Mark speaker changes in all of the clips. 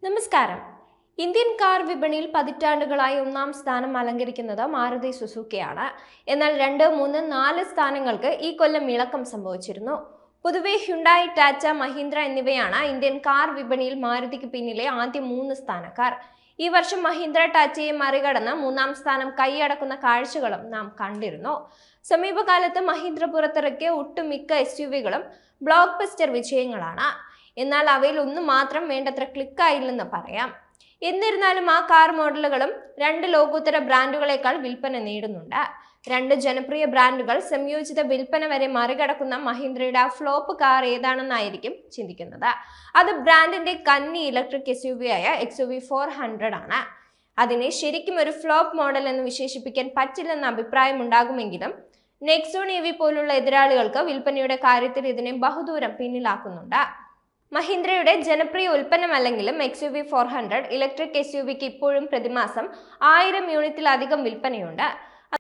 Speaker 1: നമസ്കാരം. Indian car വിപണിയിൽ പതിറ്റാണ്ടുകളായി ഒന്നാം സ്ഥാനം അലങ്കരിക്കുന്നത് മാരുതി സുസുക്കിയാണ്. എന്നാൽ 2, 3, 4 സ്ഥാനങ്ങൾക്ക് ഈ കൊല്ലം ഇളക്കം സംഭവിച്ചിരുന്നു. പൊതുവെ ഹ്യുണ്ടായി, ടാറ്റ, മഹീന്ദ്ര എന്നിവയാണ് ഇന്ത്യൻ കാർ വിപണിയിൽ മാരുതിക്ക് പിന്നിലെ ആദ്യ 3 സ്ഥാനക്കാർ. ഈ വർഷം മഹീന്ദ്ര ടാറ്റയെ മറികടന്ന് 3-ാം സ്ഥാനം കൈയടക്കുന്ന കാഴ്ചകളും നാം കണ്ടിരുന്നു. സമീപകാലത്ത് മഹീന്ദ്ര പുറത്തിറക്കിയ ഒട്ടുമിക്ക SUVകളും ബ്ലോക്ക് ബസ്റ്റർ വിജയങ്ങളാണ്. എന്നാൽ അവയിൽ ഒന്നും മാത്രം വേണ്ടത്ര ക്ലിക്കായില്ലെന്ന് പറയാം. എന്നിരുന്നാലും ആ കാർ മോഡലുകളും 2 ലോകോത്തര ബ്രാൻഡുകളെക്കാൾ വിൽപ്പന നേടുന്നുണ്ട്. 2 ജനപ്രിയ ബ്രാൻഡുകൾ സംയോജിത വിൽപ്പന വരെ മറികടക്കുന്ന മഹീന്ദ്രയുടെ ഫ്ലോപ്പ് കാർ ഏതാണെന്നായിരിക്കും ചിന്തിക്കുന്നത്. അത് ബ്രാൻഡിന്റെ കന്നി ഇലക്ട്രിക് SUV ആയ XUV 400 ആണ്. അതിനെ ശരിക്കും ഒരു ഫ്ലോപ്പ് മോഡൽ എന്ന് വിശേഷിപ്പിക്കാൻ പറ്റില്ലെന്ന അഭിപ്രായം ഉണ്ടാകുമെങ്കിലും നെക്സോൺ EV പോലുള്ള എതിരാളികൾക്ക് വിൽപ്പനയുടെ കാര്യത്തിൽ ഇതിനെ ബഹുദൂരം പിന്നിലാക്കുന്നുണ്ട്. മഹീന്ദ്രയുടെ ജനപ്രിയ ഉൽപ്പന്നമല്ലെങ്കിലും XUV 400 ഇലക്ട്രിക് SUVക്ക് ഇപ്പോഴും പ്രതിമാസം 1000 യൂണിറ്റിലധികം വിൽപ്പനയുണ്ട്.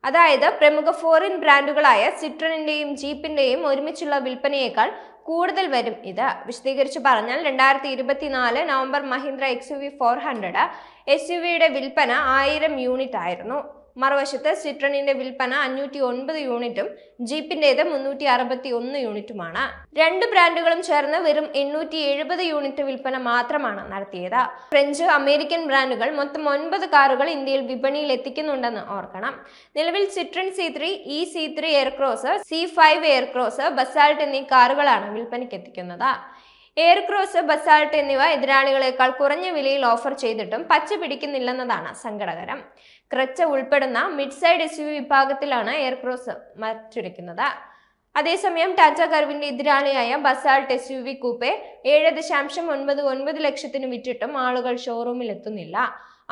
Speaker 1: അതായത് പ്രമുഖ ഫോറിൻ ബ്രാൻഡുകളായ സിട്രണിന്റെയും ജീപ്പിന്റെയും ഒരുമിച്ചുള്ള വിൽപ്പനയേക്കാൾ കൂടുതൽ വരും. ഇത് വിശദീകരിച്ച് പറഞ്ഞാൽ 2024 നവംബർ മഹീന്ദ്ര XUV 400 SUVയുടെ വിൽപ്പന 1000 യൂണിറ്റ് ആയിരുന്നു. മറുവശത്ത് സിട്രണിന്റെ വിൽപ്പന 509 യൂണിറ്റും ജീപ്പിന്റേത് 361 യൂണിറ്റുമാണ്. 2 ബ്രാൻഡുകളും ചേർന്ന് വെറും 870 യൂണിറ്റ് വിൽപ്പന മാത്രമാണ് നടത്തിയത്. ഫ്രഞ്ച്, അമേരിക്കൻ ബ്രാൻഡുകൾ മൊത്തം 9 കാറുകൾ ഇന്ത്യയിൽ വിപണിയിൽ എത്തിക്കുന്നുണ്ടെന്ന് ഓർക്കണം. നിലവിൽ Citroen C3, C3 Aircross, C5 Aircross, basalt എന്നീ കാറുകളാണ് വിൽപ്പനയ്ക്ക് എത്തിക്കുന്നത്. എയർക്രോസ്, ബസാൾട്ട് എന്നിവ എതിരാളികളെക്കാൾ കുറഞ്ഞ വിലയിൽ ഓഫർ ചെയ്തിട്ടും പച്ച പിടിക്കുന്നില്ലെന്നതാണ് സങ്കടകരം. ക്രെറ്റ ഉൾപ്പെടുന്ന മിഡ് സൈഡ് SUV വിഭാഗത്തിലാണ് എയർക്രോസ് മറ്റുരയ്ക്കുന്നത്. അതേസമയം ടാറ്റ കർവിന്റെ എതിരാളിയായ ബസാൾട്ട് SUV കൂപ്പെ 7.99 ലക്ഷത്തിന് വിറ്റിട്ടും ആളുകൾ ഷോറൂമിൽ എത്തുന്നില്ല.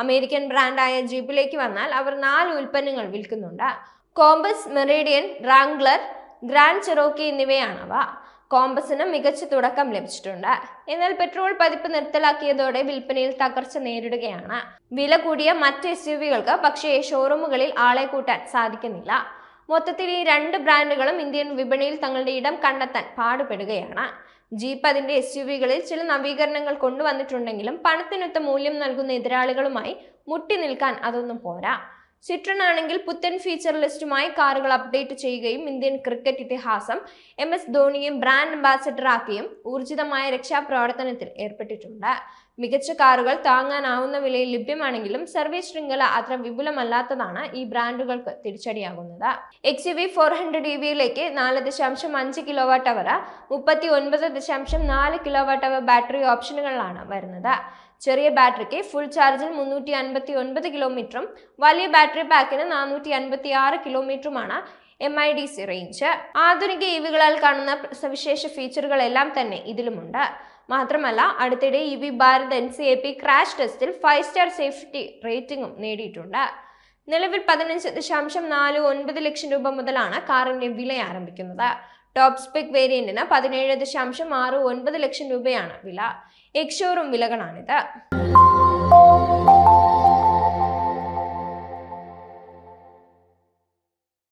Speaker 1: അമേരിക്കൻ ബ്രാൻഡായ ജീപ്പിലേക്ക് വന്നാൽ അവർ 4 ഉൽപ്പന്നങ്ങൾ വിൽക്കുന്നുണ്ട്. Compass, Meridian, Wrangler, Grand Cherokee എന്നിവയാണവ. കോമ്പസിന് മികച്ച തുടക്കം ലഭിച്ചിട്ടുണ്ട്. എന്നാൽ പെട്രോൾ പതിപ്പ് നിർത്തലാക്കിയതോടെ വിൽപ്പനയിൽ തകർച്ച നേരിടുകയാണ്. വില കൂടിയ മറ്റ് SUVകൾക്ക് പക്ഷേ ഷോറൂമുകളിൽ ആളെ കൂട്ടാൻ സാധിക്കുന്നില്ല. മൊത്തത്തിൽ ഈ 2 ബ്രാൻഡുകളും ഇന്ത്യൻ വിപണിയിൽ തങ്ങളുടെ ഇടം കണ്ടെത്താൻ പാടുപെടുകയാണ്. ജീപ്പ് അതിന്റെ SUVകളിൽ ചില നവീകരണങ്ങൾ കൊണ്ടുവന്നിട്ടുണ്ടെങ്കിലും പണത്തിനൊത്ത മൂല്യം നൽകുന്ന എതിരാളികളുമായി മുട്ടി നിൽക്കാൻ അതൊന്നും പോരാ. സിട്രൺ ആണെങ്കിൽ പുത്തൻ ഫീച്ചർ ലിസ്റ്റുമായി കാറുകൾ അപ്ഡേറ്റ് ചെയ്യുകയും ഇന്ത്യൻ ക്രിക്കറ്റ് ഇതിഹാസം MS ധോണിയെ ബ്രാൻഡ് അംബാസഡർ ആക്കിയും ഊർജിതമായ രക്ഷാപ്രവർത്തനത്തിൽ ഏർപ്പെട്ടിട്ടുണ്ട്. മികച്ച കാറുകൾ താങ്ങാനാവുന്ന വിലയിൽ ലഭ്യമാണെങ്കിലും സർവീസ് ശൃംഖല അത്ര വിപുലമല്ലാത്തതാണ് ഈ ബ്രാൻഡുകൾക്ക് തിരിച്ചടിയാകുന്നത്. XUV 400 EVയിലേക്ക് 4.5 kWh, 39.4 kWh ബാറ്ററി ഓപ്ഷനുകളാണ് വരുന്നത്. ചെറിയ ബാറ്ററിക്ക് ഫുൾ ചാർജിൽ 359 കിലോമീറ്ററും വലിയ ബാറ്ററി പാക്കിന് 456 കിലോമീറ്ററുമാണ് MIDC റേഞ്ച്. ആധുനിക EVകളാൽ കാണുന്ന സവിശേഷ ഫീച്ചറുകളെല്ലാം തന്നെ ഇതിലുമുണ്ട്. മാത്രമല്ല അടുത്തിടെ EV ഭാരത് NCAP ക്രാഷ് ടെസ്റ്റിൽ 5 സ്റ്റാർ സേഫ്റ്റി റേറ്റിംഗും നേടിയിട്ടുണ്ട്. നിലവിൽ 15.49 ലക്ഷം രൂപ മുതലാണ് കാറിന്റെ വില ആരംഭിക്കുന്നത്. ടോപ്പ് സ്പെക് വേരിയന്റിന് 17.69 ലക്ഷം രൂപയാണ് വില. Ex showroom വിലകളാണിത്.